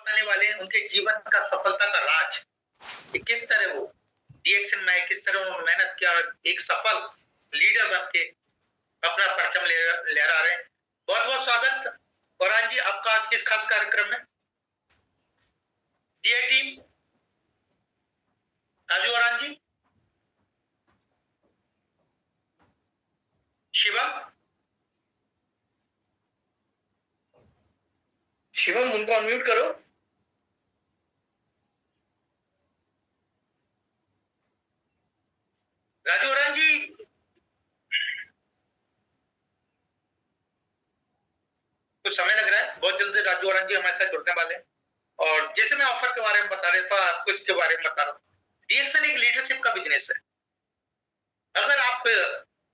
बताने वाले हैं उनके जीवन का सफलता का राज, कि किस तरह वो डीएक्शन में किस तरह वो मेहनत किया, एक सफल लीडर बन के अपना परचम लहरा रहे हैं। बहुत बहुत स्वागत औरान जी आपका आज के इस खास कार्यक्रम में। डीए टीम राजू औरान जी, शिवम, शिवम उनको अनम्यूट करो। राजू औरान जी, कुछ समय लग रहा है, बहुत जल्दी राजू औरान जी हमारे साथ जुड़ने वाले हैं। और जैसे मैं ऑफर के बारे में बता रहा था, आपको इसके बारे में बता रहा हूँ। डीएक्शन एक लीडरशिप का बिजनेस है। अगर आपको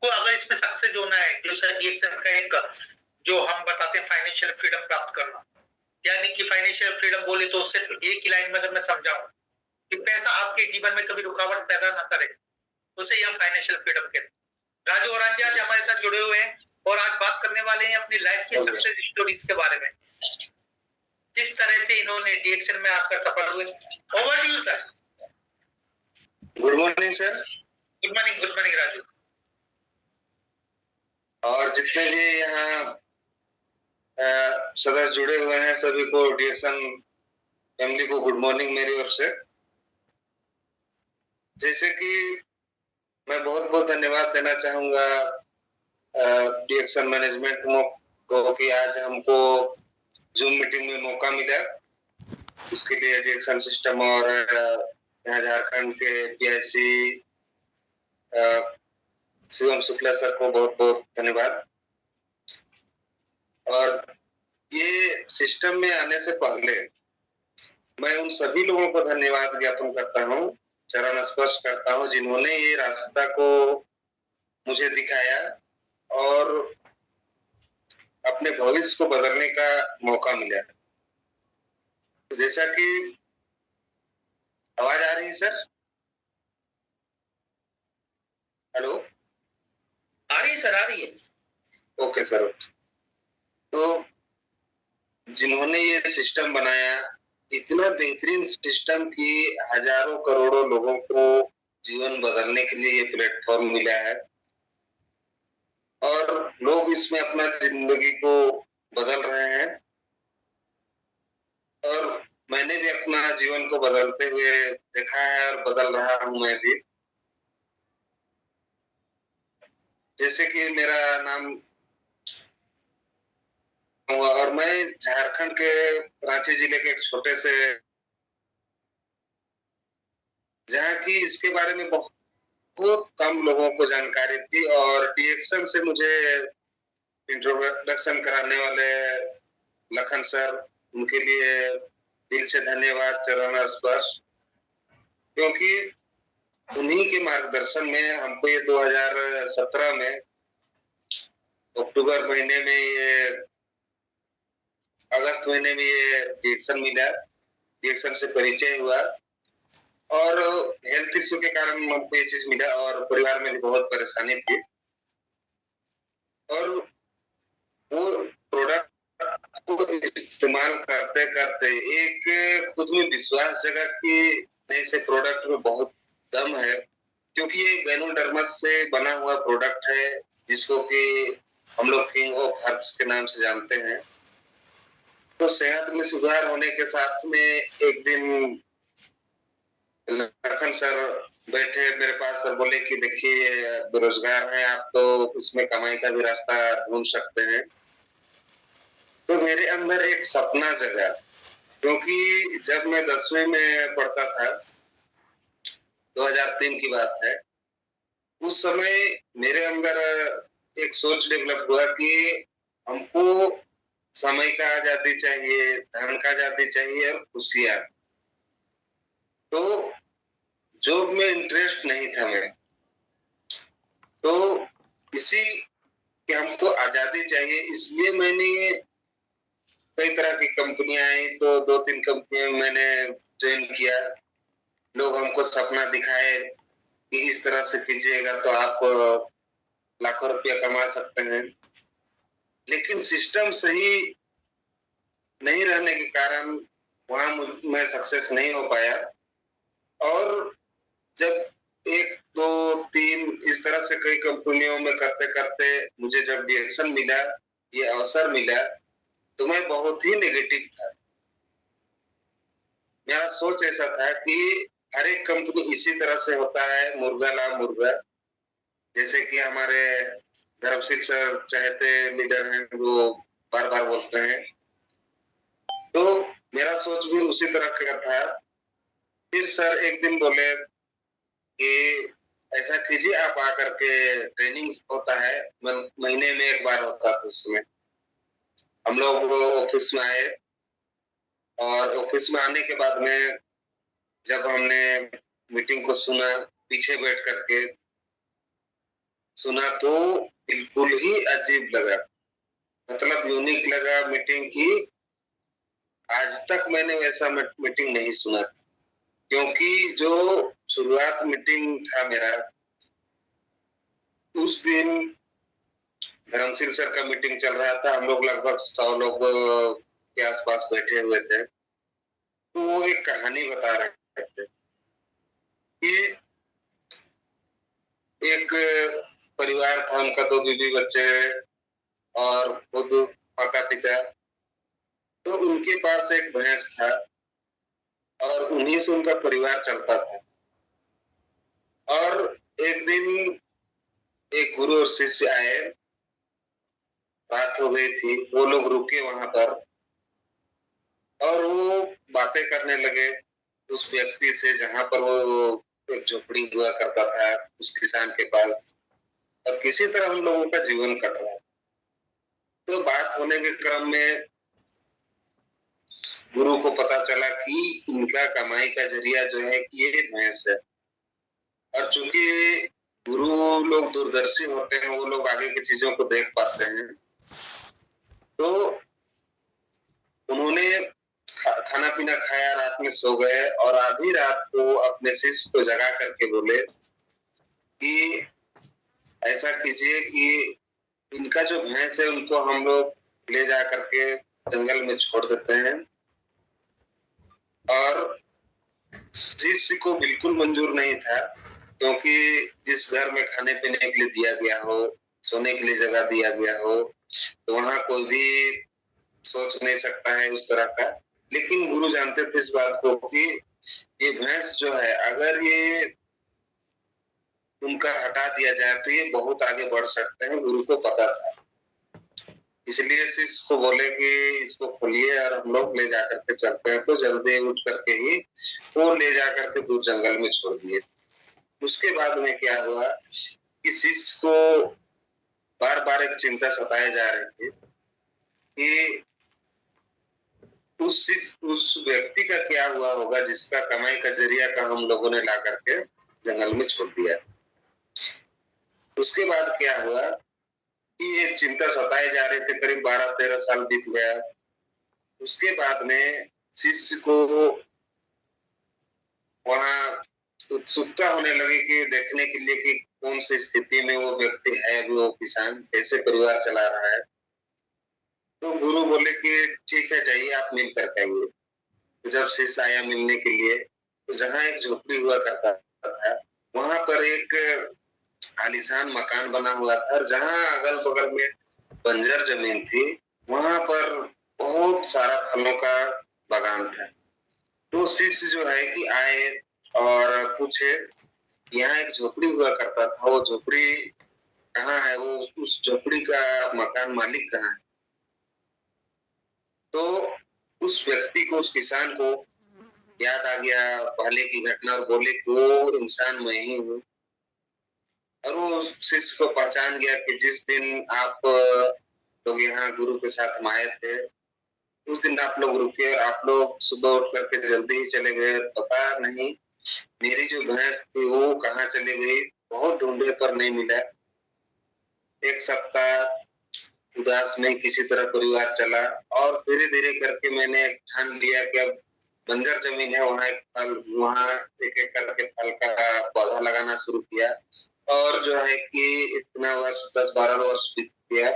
अगर इसमें सक्सेस होना है, जो सर डीएक्शन का एक जो हम बताते हैं फाइनेंशियल फ्रीडम प्राप्त करना, यानी कि फाइनेंशियल फ्रीडम बोले तो सिर्फ एक ही लाइन में अगर मैं समझाऊं कि पैसा आपके जीवन में कभी रुकावट पैदा ना करे, उसे हम फाइनेंशियल फ्रीडम कहते हैं। राजू औरान जी आज हमारे साथ जुड़े हुए हैं और आज बात करने वाले हैं अपनी लाइफ की सक्सेस स्टोरीज के बारे में, किस तरह से इन्होंने डीएक्शन में आकर सफल हुए। Over to you sir. Good morning sir. Good morning Raju. और जितने भी यहाँ सदस्य जुड़े हुए हैं सभी को डीएक्शन फैमिली को गुड मॉर्निंग मेरी ओर से। जैसे कि मैं बहुत बहुत धन्यवाद देना चाहूंगा डीएक्शन मैनेजमेंट को कि आज हमको जूम मीटिंग में मौका मिला। उसके लिए डीएक्शन सिस्टम और यहाँ झारखंड के पीआईसी शिवम शुक्ला सर को बहुत बहुत धन्यवाद। और ये सिस्टम में आने से पहले मैं उन सभी लोगों को धन्यवाद ज्ञापन करता हूँ, चरण स्पर्श करता हूँ, जिन्होंने ये रास्ता को मुझे दिखाया और अपने भविष्य को बदलने का मौका मिला। तो जैसा कि आवाज आ रही है सर? हेलो, आ रही है सर, आ रही है। Okay sir. तो जिन्होंने ये सिस्टम बनाया, इतना बेहतरीन सिस्टम कि हजारों करोड़ों लोगों को जीवन बदलने के लिए ये प्लेटफॉर्म मिला है और लोग इसमें अपना जिंदगी को बदल रहे हैं और मैंने भी अपना जीवन को बदलते हुए देखा है और बदल रहा हूं मैं भी। जैसे कि मेरा नाम हुआ और मैं झारखंड के रांची जिले के एक छोटे से, जहाँ की इसके बारे में बहुत कम लोगों को जानकारी थी और डीएक्शन से मुझे इंट्रोडक्शन कराने वाले लखन सर, उनके लिए दिल से धन्यवाद, चरण स्पर्श, क्योंकि उन्हीं के मार्गदर्शन में हमको ये 2017 में अक्टूबर महीने में ये अगस्त महीने में ये डीएक्शन मिला, डीएक्शन से परिचय हुआ और हेल्थ इश्यू के कारण हमको ये चीज मिला और परिवार में भी बहुत परेशानी थी और वो प्रोडक्ट को इस्तेमाल करते करते एक खुद में विश्वास जगा कि नहीं से प्रोडक्ट में बहुत दम है, क्योंकि ये गैनोडर्मस से बना हुआ प्रोडक्ट है जिसको कि हम लोग किंग ऑफ हर्ब्स के नाम से जानते हैं। तो सेहत में सुधार होने के साथ में एक दिन लखन सर बैठे मेरे पास और बोले कि देखिए बेरोजगार हैं आप, तो इसमें कमाई का भी रास्ता ढूंढ सकते हैं। तो मेरे अंदर एक सपना जगा, क्योंकि जब मैं 10वीं में पढ़ता था, 2003 की बात है, उस समय मेरे अंदर एक सोच डेवलप हुआ कि हमको समय का आजादी चाहिए, धन का आजादी चाहिए और खुशियां। तो जॉब में इंटरेस्ट नहीं था मैं, तो इसी कि हमको आजादी चाहिए, इसलिए मैंने कई तरह की कंपनियां आई, तो 2-3 कंपनियां मैंने ज्वाइन किया। लोग हमको सपना दिखाए कि इस तरह से कीजिएगा तो आप लाखों रुपया कमा सकते हैं, लेकिन सिस्टम सही नहीं रहने के कारण वहां मैं सक्सेस नहीं हो पाया। और जब 1, 2, 3 इस तरह से कई कंपनियों में करते-करते मुझे जब डायरेक्शन मिला, ये अवसर मिला, तो मैं बहुत ही नेगेटिव था। मेरा सोच ऐसा था कि हर एक कंपनी इसी तरह से होता है, मुर्गा ला मुर्गा। जैसे कि हमारे धर्म शिक्षक चहेते लीडर हैं, वो बार-बार बोलते हैं। तो मेरा सोच भी उसी तरह का था। फिर सर एक दिन बोले कि ऐसा कीजिए, आप आकर के ट्रेनिंग होता है, महीने में 1 बार होता था उस समय। हम लोग ऑफिस में आए और ऑफिस में आने के बाद में जब हमने मीटिंग को सुना, पीछे बैठ करके सुना, तो बिल्कुल ही अजीब लगा। मतलब यूनिक लगा मीटिंग की। आज तक मैंने वैसा मीटिंग नहीं सुना था। क्योंकि जो शुरुआत मीटिंग था मेरा, उस दिन धर्मशील सर का मीटिंग चल रहा था। हम लोग लगभग 100 लोग के आसपास बैठे हुए थे। तो वो एक कहानी बता रहे थे कि एक परिवार था, उनका 2 बीवी बच्चे और खुद माता-पिता। तो उनके पास एक भैंस था और उन्हीं से उनका परिवार चलता था। और एक दिन एक गुरु और शिष्य आए, बात हो गई थी, वो लोग रुके वहां पर और वो बातें करने लगे उस व्यक्ति से, जहां पर वो एक झोपड़ी हुआ करता था उस किसान के पास। और किसी तरह हम लोगों का जीवन कट रहा था। तो बात होने के क्रम में गुरु को पता चला कि इनका कमाई का जरिया जो है कि ये भैंस है। और चूंकि गुरु लोग दूरदर्शी होते हैं, वो लोग आगे की चीजों को देख पाते हैं। तो उन्होंने खाना पीना खाया, रात में सो गए और आधी रात को अपने शिष्य को जगा करके बोले कि ऐसा कीजिए कि इनका जो भैंस है उनको हम लोग ले जा करके जंगल में छोड़ देते हैं। और शिष्य को बिल्कुल मंजूर नहीं था, क्योंकि जिस घर में खाने पीने के लिए दिया गया हो, सोने के लिए जगह दिया गया हो, तो वहां कोई भी सोच नहीं सकता है उस तरह का। लेकिन गुरु जानते थे इस बात को कि ये भैंस जो है, अगर ये उनका हटा दिया जाए तो ये बहुत आगे बढ़ सकते हैं, गुरु को पता था। इसलिए शिष्य को बोले कि इसको खोलिए और हम लोग ले जाकर के चलते हैं। तो जल्दी उठ करके ही वो ले जाकर के दूर जंगल में छोड़ दिए। उसके बाद में क्या हुआ कि शिष्य को बार बार एक चिंता सताए जा रही थी कि उस व्यक्ति का क्या हुआ होगा जिसका कमाई का जरिया का हम लोगों ने ला करके जंगल में छोड़ दिया। उसके बाद क्या हुआ कि ये चिंता सताए जा रहे थे। करीब 12-13 साल बीत गया। उसके बाद में शिष्य को वहां उत्सुकता होने लगी कि देखने के लिए कि कौन सी स्थिति में वो व्यक्ति है, अभी वो किसान कैसे परिवार चला रहा है। तो गुरु बोले कि ठीक है, जाइए आप मिल कर आइए। तो जब शिष्य आया मिलने के लिए, तो जहाँ एक झोपड़ी हुआ करता था, वहां पर एक आलीशान मकान बना हुआ था और जहाँ अगल बगल में बंजर जमीन थी, वहां पर बहुत सारा फलों का बागान था। तो शिष्य जो है कि आए और पूछे, यहाँ एक झोपड़ी हुआ करता था, वो झोपड़ी कहाँ है, वो उस झोपड़ी का मकान मालिक कहाँ है। तो उस व्यक्ति को, उस किसान को याद आ गया पहले की घटना और बोले कि वो इंसान मैं ही हूँ। और वो शिष्य को पहचान गया कि जिस दिन आप लोग यहाँ गुरु के साथ में आए थे, उस दिन आप लोग रुके और आप लोग सुबह उठ करके जल्दी ही चले गए। पता नहीं मेरी जो भैंस थी वो कहाँ चली गई, बहुत ढूंढे पर नहीं मिला। 1 सप्ताह उदास में किसी तरह परिवार चला और धीरे धीरे करके मैंने ठान लिया कि अब बंजर जमीन है, वहां एक एक करके फल का पौधा लगाना शुरू किया। और जो है कि इतना वर्ष 10-12 वर्ष बीत गया,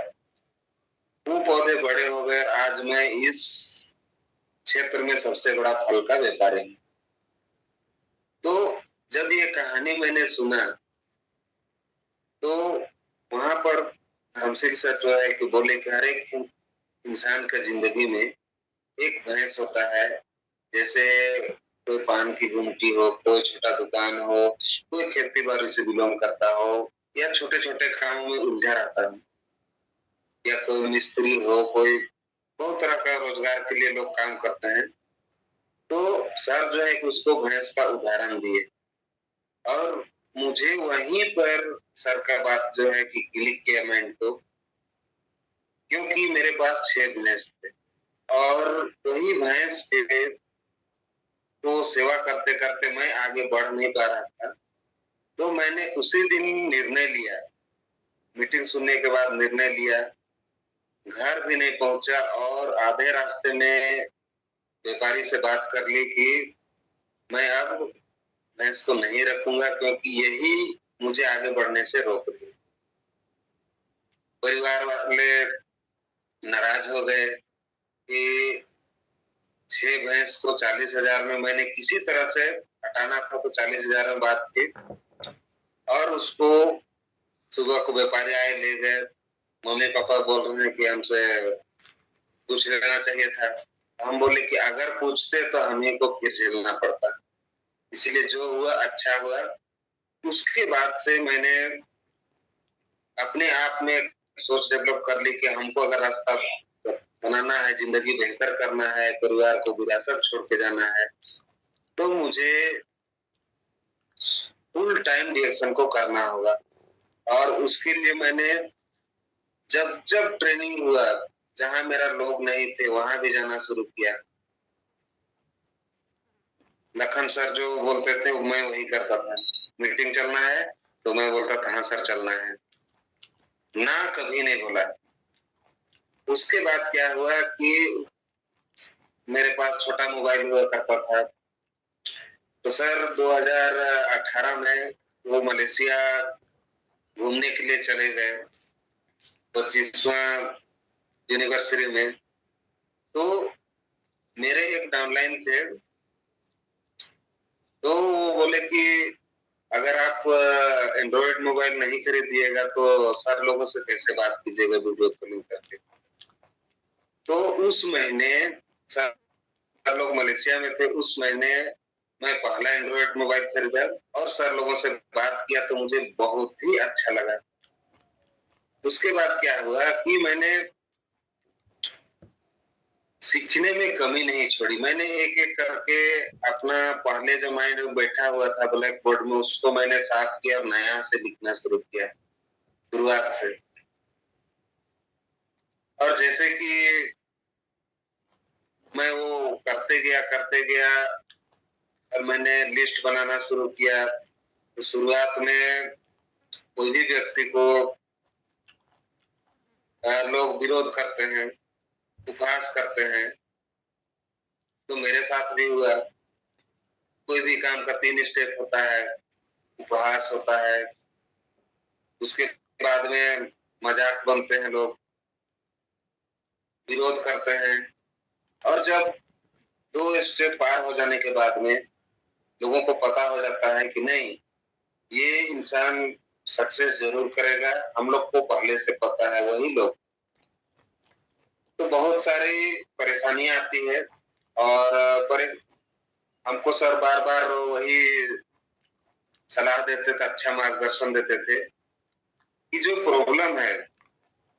वो पौधे बड़े हो गए। आज मैं इस क्षेत्र में सबसे बड़ा फल का व्यापारी हूँ। तो जब ये कहानी मैंने सुना तो वहां पर धर्मशील सर जो है कि बोले कि हर एक इंसान का जिंदगी में एक भैंस होता है। जैसे कोई पान की गुमटी हो, कोई छोटा दुकान हो, कोई खेती बाड़ी से बिलोंग करता हो या छोटे छोटे कामों में उलझा रहता हो, या कोई मिस्त्री हो, कोई बहुत तरह का रोजगार के लिए लोग काम करते हैं। तो सर जो है कि उसको भैंस का उदाहरण दिए और मुझे वहीं पर सर का बात जो है कि क्लिक किया माइंड को, क्योंकि मेरे पास 6 भैंस थे और वही भैंस के तो सेवा करते करते मैं आगे बढ़ नहीं पा रहा था। तो मैंने उसी दिन निर्णय लिया, मीटिंग सुनने के बाद निर्णय लिया, घर भी नहीं पहुंचा और आधे रास्ते में व्यापारी से बात कर ली कि मैं अब भैंस को नहीं रखूंगा क्योंकि यही मुझे आगे बढ़ने से रोक रही है। परिवार वाले नाराज हो गए कि 6 भैंस को 40,000 में मैंने किसी तरह से हटाना था, तो 40,000 में बात की और उसको सुबह को व्यापारी आए ले गए। मम्मी पापा बोल रहे हैं कि हमसे पूछ लेना चाहिए था। हम बोले कि अगर पूछते तो हमें को फिर झेलना पड़ता, इसलिए जो हुआ अच्छा हुआ। उसके बाद से मैंने अपने आप में सोच डेवलप कर ली कि हमको अगर रास्ता बनाना है, जिंदगी बेहतर करना है, परिवार को विरासत छोड़ के जाना है, तो मुझे फुल टाइम डिएक्शन को करना होगा। और उसके लिए मैंने जब जब ट्रेनिंग हुआ, जहां मेरा लोग नहीं थे वहां भी जाना शुरू किया। लखन सर जो बोलते थे मैं वही करता था। मीटिंग चलना है तो मैं बोलता था हाँ सर चलना है, ना कभी नहीं बोला। उसके बाद क्या हुआ कि मेरे पास छोटा मोबाइल हुआ करता था, तो सर 2018 में वो मलेशिया घूमने के लिए चले गए 25वां यूनिवर्सिटी में। तो मेरे एक डाउनलाइन थे, तो वो बोले कि अगर आप एंड्रॉइड मोबाइल नहीं खरीदिएगा तो सर लोगों से कैसे बात कीजिएगा वीडियो कॉलिंग करके। तो उस महीने सर लोग मलेशिया में थे, उस महीने मैं पहला एंड्रॉइड मोबाइल खरीदा और सर लोगों से बात किया तो मुझे बहुत ही अच्छा लगा। उसके बाद क्या हुआ कि मैंने सीखने में कमी नहीं छोड़ी। मैंने एक एक करके अपना पहले जो माइंड बैठा हुआ था ब्लैक बोर्ड में, उसको मैंने साफ किया और नया से लिखना शुरू किया शुरुआत से। और जैसे कि मैं वो करते गया और मैंने लिस्ट बनाना शुरू किया। तो शुरुआत में कोई भी व्यक्ति को लोग विरोध करते हैं, उपहास करते हैं, तो मेरे साथ भी हुआ। कोई भी काम का 3 स्टेप होता है, उपहास होता है, उसके बाद में मजाक बनते हैं लोग, विरोध करते हैं, और जब 2 स्टेप पार हो जाने के बाद में लोगों को पता हो जाता है कि नहीं ये इंसान सक्सेस जरूर करेगा, हम लोग को पहले से पता है वही लोग, तो बहुत सारी परेशानियां आती है। और हमको सर बार बार वही सलाह देते थे, अच्छा मार्गदर्शन देते थे कि जो प्रॉब्लम है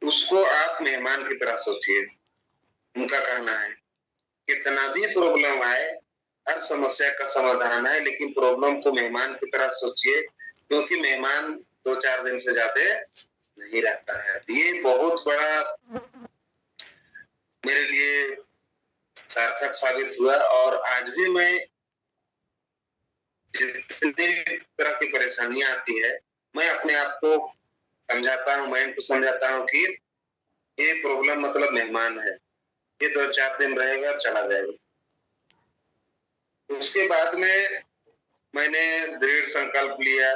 उसको आप मेहमान की तरह सोचिए। उनका कहना है कितना भी प्रॉब्लम आए, हर समस्या का समाधान है, लेकिन प्रॉब्लम को मेहमान की तरह सोचिए, क्योंकि मेहमान 2-4 दिन से ज्यादा नहीं रहता है। ये बहुत बड़ा मेरे लिए सार्थक साबित हुआ। और आज भी मैं जितनी तरह की परेशानियां आती है, मैं अपने आप को समझाता हूँ, माइंड को समझाता हूँ कि ये प्रॉब्लम मतलब मेहमान है, ये 2-4 दिन रहेगा और चला जाएगा। उसके बाद में मैंने दृढ़ संकल्प लिया।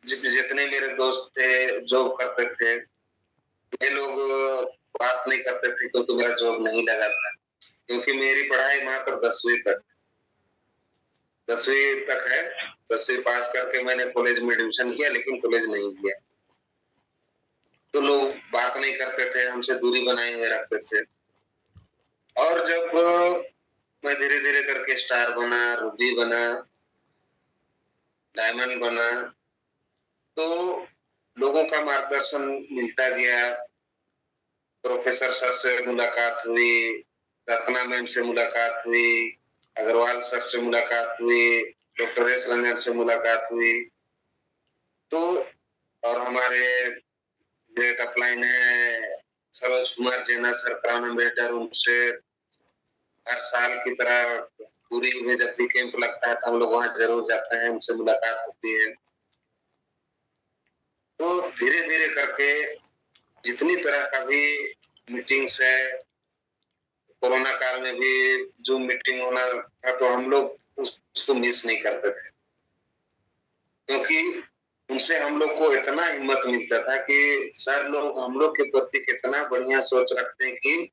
जितने मेरे दोस्त थे जॉब करते थे, वे लोग बात नहीं करते थे क्योंकि मेरा जॉब नहीं लगा था। क्योंकि मेरी पढ़ाई मात्र 10वीं तक है। 10वीं पास करके मैंने कॉलेज में एडमिशन किया, लेकिन कॉलेज नहीं किया। तो लोग बात नहीं करते थे, हमसे दूरी बनाए हुए रखते थे। और जब मैं धीरे धीरे करके स्टार बना, रूबी बना, डायमंड बना, तो लोगों का मार्गदर्शन मिलता गया। प्रोफेसर सर से मुलाकात हुई, रत्ना मैम से मुलाकात हुई, अग्रवाल सर से मुलाकात हुई, डॉक्टर एस रंजन से मुलाकात हुई। तो और हमारे ग्रेट अपलाइन है सरोज कुमार जेना सर, क्राउन अम्बेसडर, उनसे हर साल की तरह पूरी में जब भी कैंप लगता है तो हम लोग वहां जरूर जाते हैं, उनसे मुलाकात होती है। तो धीरे धीरे करके जितनी तरह का भी मीटिंग्स है, कोरोना काल में भी जो मीटिंग होना था तो हम लोग उसको मिस नहीं करते थे, क्योंकि उनसे हम लोग को इतना हिम्मत मिलता था कि सर लोग हम लोग के प्रति कितना बढ़िया सोच रखते हैं कि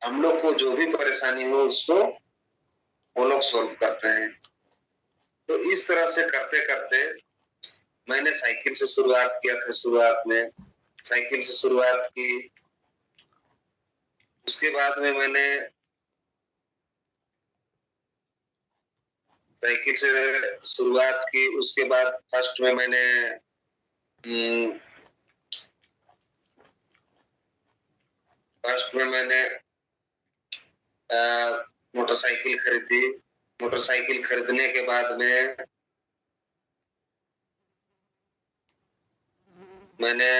हम लोग को जो भी परेशानी हो उसको वो लोग सॉल्व करते हैं। तो इस तरह से करते करते मैंने साइकिल से शुरुआत किया था। शुरुआत में साइकिल से शुरुआत की, उसके बाद में मैंने साइकिल से शुरुआत की, उसके बाद फर्स्ट में मैंने मोटरसाइकिल खरीदी। मोटरसाइकिल खरीदने के बाद में मैंने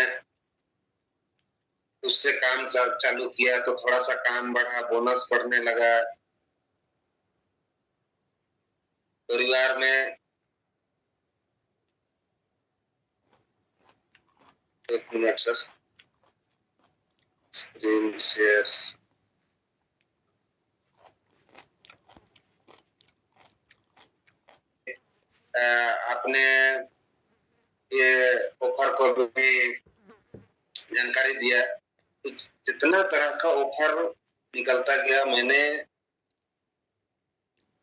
उससे काम चालू किया, तो थोड़ा सा काम बढ़ा, बोनस बढ़ने लगा। परिवार में एक मिनट सर, स्क्रीन शेयर। आपने ये ऑफर को भी जानकारी दिया, तो जितना तरह का ऑफर निकलता गया मैंने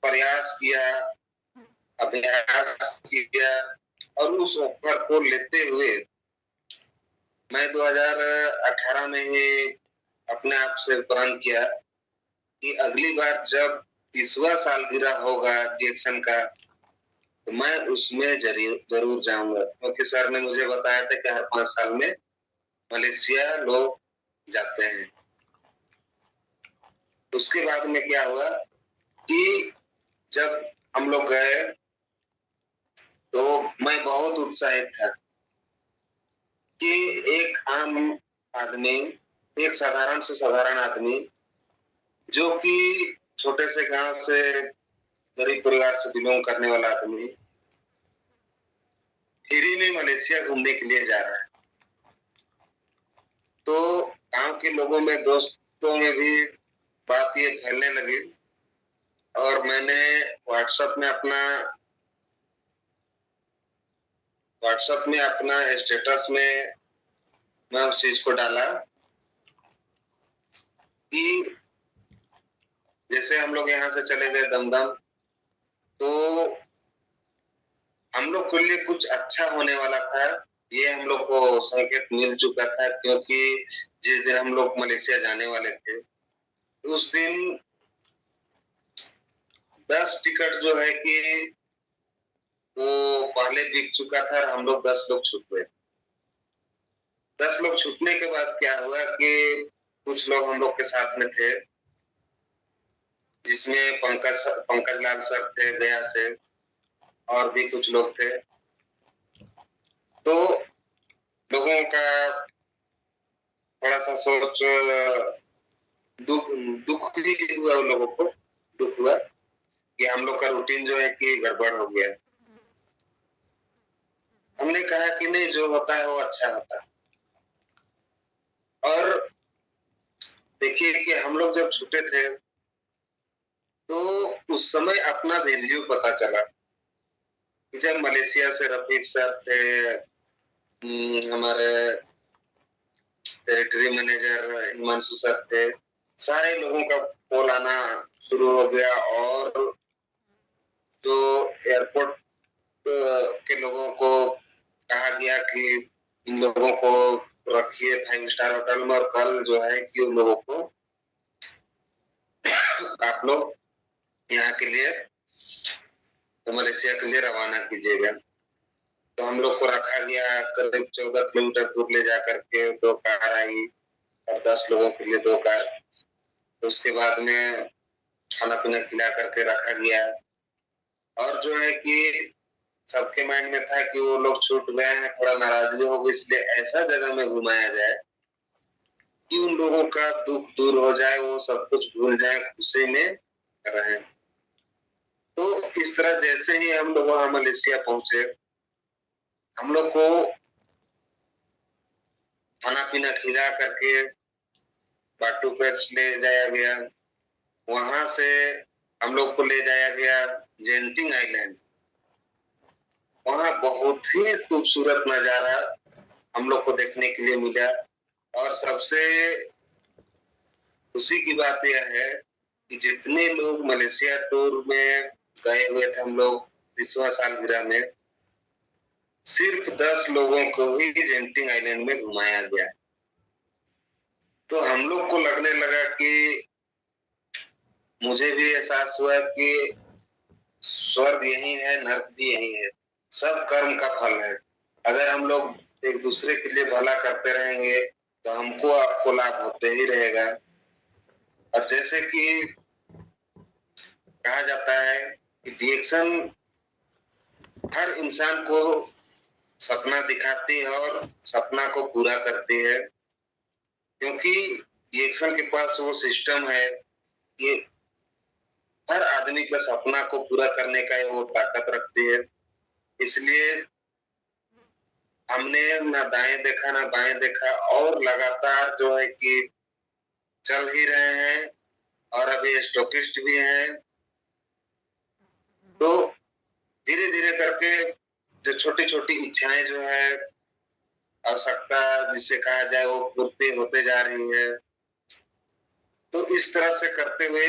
प्रयास किया, अभ्यास किया, और उस ऑफर को लेते हुए मैं 2018 में ही अपने आप से प्रण किया कि अगली बार जब 30वां सालगिरह होगा डीएक्शन का, तो मैं उसमें जरूर जाऊंगा, क्योंकि सर ने मुझे बताया था कि हर 5 साल में मलेशिया लोग जाते हैं। उसके बाद में क्या हुआ कि जब हम लोग गए तो मैं बहुत उत्साहित था कि एक आम आदमी, एक साधारण से साधारण आदमी, जो कि छोटे से गांव से, गरीब परिवार से बिलोंग करने वाला आदमी, फ्री में मलेशिया घूमने के लिए जा रहा है। तो गांव के लोगों में, दोस्तों में भी बात ये फैलने लगी, और मैंने व्हाट्सएप में अपना स्टेटस में मैं उस चीज को डाला कि जैसे हम लोग यहाँ से चले गए दमदम, तो हम लोग के लिए कुछ अच्छा होने वाला था, ये हम लोग को संकेत मिल चुका था, क्योंकि जिस दिन हम लोग मलेशिया जाने वाले थे उस दिन 10 टिकट जो है कि वो पहले बिक चुका था, और हम लोग 10 लोग छूट गए। 10 लोग छूटने के बाद क्या हुआ कि कुछ लोग हम लोग के साथ में थे, जिसमें पंकज लाल सर थे गया से, और भी कुछ लोग थे। तो लोगों का थोड़ा सा सोच, दुख दुख भी हुआ, उन लोगों को दुख हुआ कि हम लोग का रूटीन जो है कि गड़बड़ हो गया। हमने कहा कि नहीं, जो होता है वो अच्छा होता है। और देखिए कि हम लोग जब छूटे थे तो उस समय अपना वैल्यू पता चला कि जब मलेशिया से रफीक सर थे, हमारे टेरिटरी मैनेजर हिमांशु सर थे, सारे लोगों का कॉल आना शुरू हो गया और जो एयरपोर्ट के लोगों को कहा गया कि इन लोगों को रखिए 5 स्टार होटल में और कल जो है कि उन लोगों को आप लोग यहाँ के लिए तो मलेशिया के लिए रवाना कीजिएगा। तो हम लोग को रखा गया, करीब 14 किलोमीटर दूर ले जा करके 2 कार आई और 10 लोगों के लिए 2 कार। तो उसके बाद में खाना पीना खिला करके रखा गया और जो है कि सबके माइंड में था कि वो लोग छूट गए हैं, थोड़ा नाराजगी होगी, इसलिए ऐसा जगह में घुमाया जाए कि उन लोगों का दुख दूर हो जाए, वो सब कुछ भूल जाए, खुशी में रहें। तो इस तरह जैसे ही हम लोग वहां मलेशिया पहुंचे, हम लोग को खाना पीना खिला करके बाटू कैप्स ले जाया गया। वहां से हम लोग को ले जाया गया जेंटिंग आइलैंड। वहां बहुत ही खूबसूरत नजारा हम लोग को देखने के लिए मिला और सबसे खुशी की बात यह है कि जितने लोग मलेशिया टूर में गए हुए थे हम लोग 30वां सालगिरह में, सिर्फ 10 लोगों को ही जेंटिंग आइलैंड में घुमाया गया। तो हम लोग को लगने लगा कि मुझे भी एहसास हुआ कि स्वर्ग यही है, नर्क भी यही है, सब कर्म का फल है। अगर हम लोग एक दूसरे के लिए भला करते रहेंगे तो हमको आपको लाभ होते ही रहेगा। और जैसे कि कहा जाता है कि डीएक्शन हर इंसान को सपना दिखाती है और सपना को पूरा करती है, क्योंकि डीएक्शन के पास वो सिस्टम है कि हर आदमी का सपना को पूरा करने का वो ताकत रखती है। इसलिए हमने ना दाएं देखा ना बाएं देखा और लगातार जो है कि चल ही रहे हैं और अभी स्टॉकिस्ट भी हैं। तो धीरे धीरे करके जो छोटी छोटी इच्छाएं जो है, आवश्यकता जिसे कहा जाए, वो पूर्ति होते जा रही है। तो इस तरह से करते हुए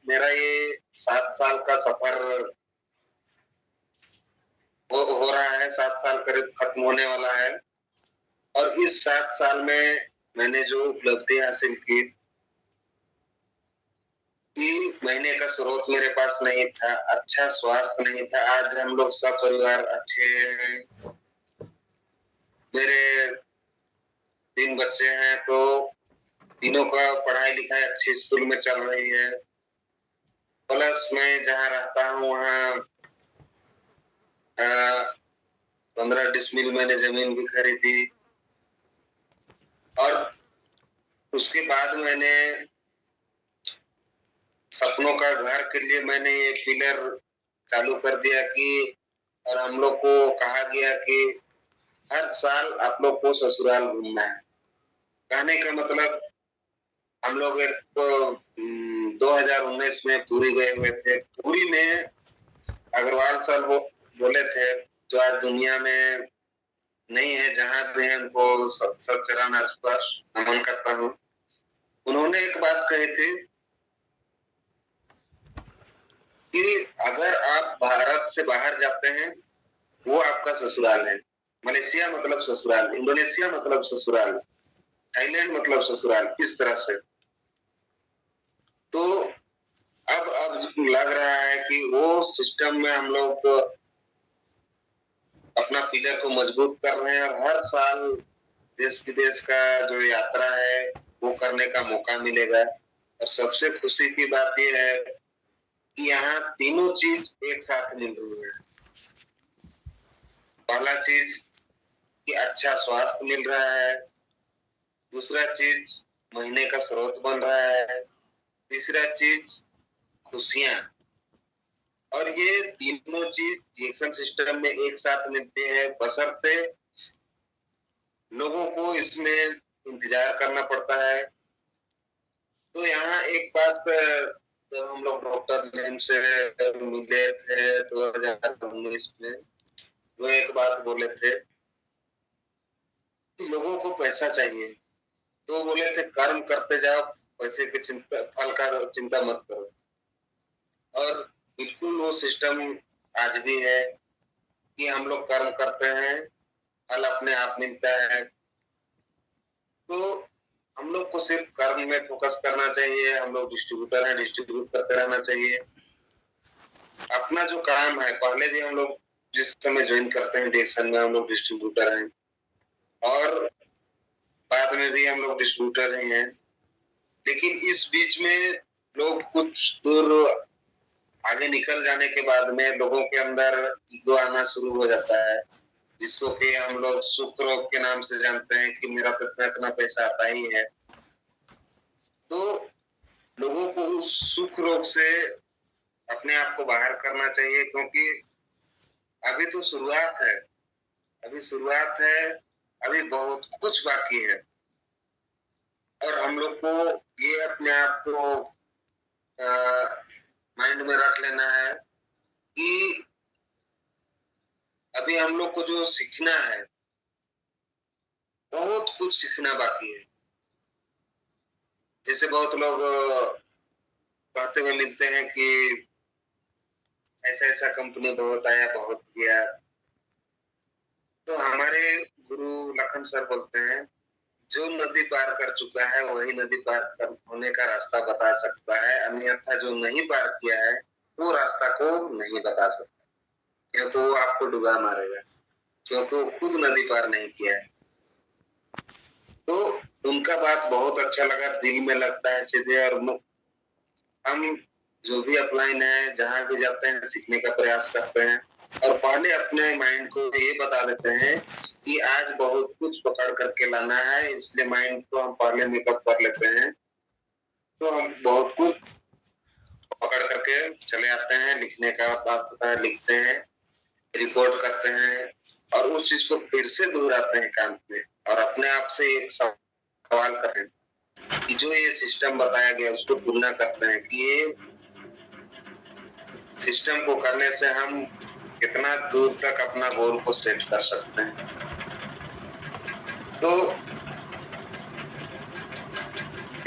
मेरा ये 7 साल का सफर हो रहा है। 7 साल करीब खत्म होने वाला है और इस 7 साल में मैंने जो उपलब्धि हासिल की कि महीने का स्रोत मेरे पास नहीं था, अच्छा स्वास्थ्य नहीं था। आज हम लोग सब परिवार अच्छे हैं। मेरे 3 बच्चे हैं, तो तीनों का पढ़ाई लिखाई अच्छी स्कूल में चल रही है। प्लस मैं जहाँ रहता हूँ वहाँ 15 डिसमिल मैंने जमीन भी खरीदी और उसके बाद मैंने सपनों का घर के लिए मैंने ये पिलर चालू कर दिया कि और हम लोग को कहा गया कि हर साल आप लोग को ससुराल घूमना है। कहने का मतलब हम लोग एक 2019 में पूरी गए हुए थे। पूरी में अग्रवाल सर वो बोले थे जो आज दुनिया में नहीं है, जहां भी है उनको सच्चरण अर्थ पर नमन करता हूँ। उन्होंने एक बात कही थी कि अगर आप भारत से बाहर जाते हैं वो आपका ससुराल है। मलेशिया मतलब ससुराल, इंडोनेशिया मतलब ससुराल, थाईलैंड मतलब ससुराल, इस तरह से। तो अब लग रहा है कि वो सिस्टम में हम लोग अपना पिलर को मजबूत कर रहे हैं और हर साल देश विदेश का जो यात्रा है वो करने का मौका मिलेगा। और सबसे खुशी की बात यह है कि यहाँ तीनों चीज एक साथ मिल रही है। पहला चीज कि अच्छा स्वास्थ्य मिल रहा है, दूसरा चीज महीने का स्रोत बन रहा है, तीसरा चीज खुशियां। और ये तीनों चीज रिएक्शन सिस्टम में एक साथ मिलते हैं, बशर्ते लोगों को इसमें इंतजार करना पड़ता है। तो यहाँ एक बात, जब हम लोग डॉक्टर लेम से मिले थे 2019 में, वो एक बात बोले थे कि लोगों को पैसा चाहिए। तो बोले थे कर्म करते जाओ, पैसे की चिंता, फल का चिंता मत करो। और बिल्कुल वो सिस्टम आज भी है कि हम लोग कर्म करते हैं, फल अपने आप मिलता है। तो हम लोग को सिर्फ कर्म में फोकस करना चाहिए। हम लोग डिस्ट्रीब्यूटर हैं, डिस्ट्रीब्यूट करते रहना चाहिए। अपना जो काम है, पहले भी हम लोग जिस समय ज्वाइन करते हैं डिएक्शन में, हम लोग डिस्ट्रीब्यूटर हैं और बाद में भी हम लोग डिस्ट्रीब्यूटर ही हैं। लेकिन इस बीच में लोग कुछ दूर आगे निकल जाने के बाद में लोगों के अंदर ईगो आना शुरू हो जाता है, जिसको कि हम लोग सुख रोग के नाम से जानते हैं कि मेरा तो इतना इतना पैसा आता ही है। तो लोगों को उस सुख रोग से अपने आप को बाहर करना चाहिए, क्योंकि अभी तो शुरुआत है, अभी शुरुआत है, अभी बहुत कुछ बाकी है। और हम लोग को ये अपने आप को माइंड में रख लेना है कि अभी हम लोग को जो सीखना है, बहुत कुछ सीखना बाकी है। जैसे बहुत लोग कहते हुए मिलते हैं कि ऐसा ऐसा कंपनी बहुत आया, बहुत किया। तो हमारे गुरु लखन सर बोलते हैं, जो नदी पार कर चुका है वही नदी पार कर होने का रास्ता बता सकता है, अन्यथा जो नहीं पार किया है वो रास्ता को नहीं बता सकता, क्योंकि वो आपको डुबा मारेगा, क्योंकि वो खुद नदी पार नहीं किया है। तो उनका बात बहुत अच्छा लगा, दिल में लगता है सीधे। और हम जो भी अपलाइन है, जहां भी जाते हैं सीखने का प्रयास करते हैं और पहले अपने माइंड को ये बता देते हैं कि आज बहुत कुछ पकड़ करके लाना है, इसलिए माइंड को हम पहले मेकअप कर लेते हैं। तो हम बहुत कुछ पकड़ करके चले आते हैं, लिखने का बात होता है, लिखते हैं, रिपोर्ट करते हैं और उस चीज को फिर से दोहराते हैं कान में और अपने आप से एक सवाल करें कि जो ये सिस्टम बताया गया उसको तुलना करते हैं कि ये सिस्टम को करने से हम कितना दूर तक अपना गोल को सेट कर सकते हैं। तो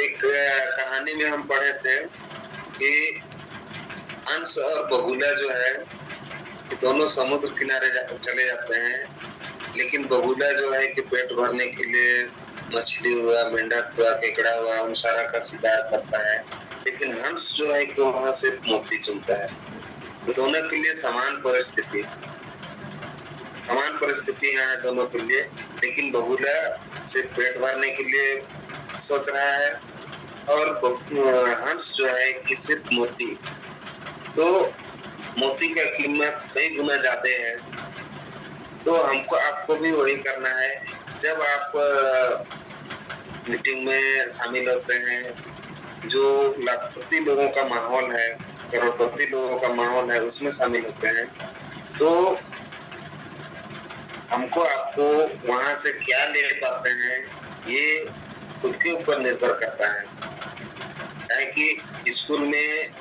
एक कहानी में हम पढ़े थे कि हंस और बगुला जो है कि दोनों समुद्र किनारे चले जाते हैं, लेकिन बगुला जो है कि पेट भरने के लिए मछली हुआ, मेंढक हुआ, केकड़ा हुआ, उन सारा का शिकार करता है, लेकिन हंस जो है कि वहां से मोती चुनता है। तो दोनों के लिए समान परिस्थिति है दोनों के लिए, लेकिन बगुला सिर्फ पेट भरने के लिए सोच रहा है और हंस जो है कि सिर्फ मोती। तो मोती का कीमत कई गुना ज्यादा है। तो हमको आपको भी वही करना है। जब आप मीटिंग में शामिल होते हैं, जो लाखपति लोगों का माहौल है, करोड़पति लोगों का माहौल है, उसमें शामिल होते हैं, तो हमको आपको वहां से क्या ले पाते हैं ये खुद के ऊपर निर्भर करता है। कि स्कूल में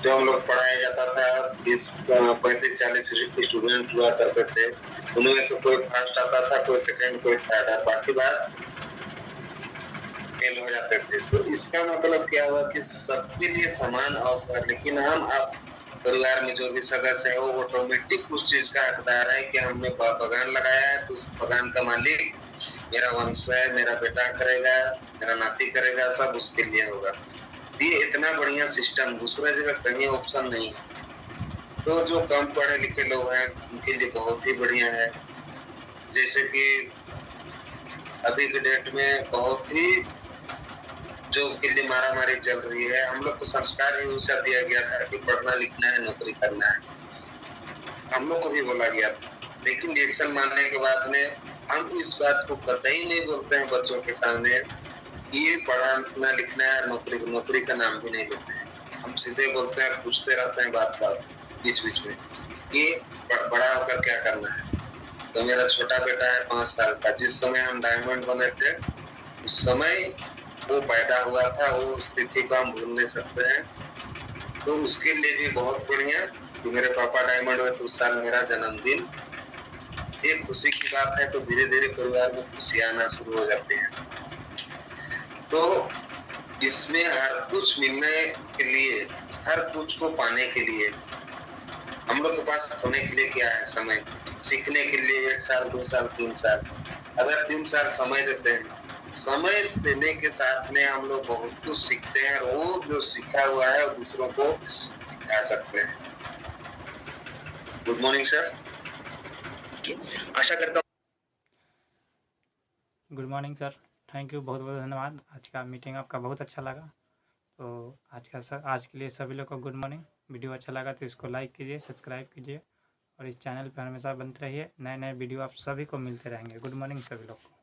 जो हम लोग पढ़ाया जाता था, 35-40 स्टूडेंट हुआ करते थे, उनमें से कोई फर्स्ट आता था, कोई सेकंड, कोई थर्ड, और बाकी बात फेल हो जाते थे। तो इसका मतलब क्या हुआ कि सबके लिए समान अवसर, लेकिन हम आप परिवार में जो भी सदस्य है वो ऑटोमेटिक उस चीज का हकदार है कि हमने बगान लगाया है तो उस बगान का मालिक मेरा वंश है, मेरा बेटा करेगा, मेरा नाती करेगा, सब उसके लिए होगा। ये इतना बढ़िया सिस्टम दूसरा जगह कहीं ऑप्शन नहीं है। तो जो कम पढ़े लिखे लोग हैं उनके लिए बहुत ही बढ़िया है। जैसे कि अभी के डेट में बहुत ही जो के लिए मारामारी चल रही है, हम लोग को संस्कार ही ऊंचा दिया गया था कि पढ़ना लिखना है, नौकरी करना है, हम लोग को भी बोला गया था। लेकिन रिएक्शन मानने के बाद में हम इस बात को कतई नहीं बोलते हैं बच्चों के सामने, ये पढ़ना लिखना है, नौकरी का नाम भी नहीं लेते हैं। हम सीधे बोलते हैं, पूछते रहते हैं बात बीच बीच में कि बड़ा होकर क्या करना है। तो मेरा छोटा बेटा है 5 साल का, जिस समय हम डायमंड बने थे उस समय वो पैदा हुआ था, वो स्थिति को हम भूल नहीं सकते हैं। तो उसके लिए भी बहुत बढ़िया कि मेरे पापा डायमंड हुए तो उस साल मेरा जन्मदिन। एक खुशी की बात है, तो धीरे धीरे परिवार में खुशियां आना शुरू हो जाती हैं। तो इसमें हर कुछ मिलने के लिए, हर कुछ को पाने के लिए हम लोग के पास होने के लिए क्या है? समय। सीखने के लिए 1 साल, 2 साल, 3 साल। अगर 3 साल समय देते हैं, समय देने के साथ में हम लोग बहुत कुछ सीखते हैं और वो जो सीखा हुआ है वो दूसरों को सिखा सकते हैं। Good morning sir. आशा करता हूँ। Good morning sir, thank you, बहुत बहुत धन्यवाद। आज का मीटिंग आपका बहुत अच्छा लगा। तो आज के लिए सभी लोग को गुड मॉर्निंग। वीडियो अच्छा लगा तो इसको लाइक कीजिए, सब्सक्राइब कीजिए और इस चैनल पर हमेशा बनते रहिए। नए नए वीडियो आप सभी को मिलते रहेंगे। गुड मॉर्निंग सभी लोग को।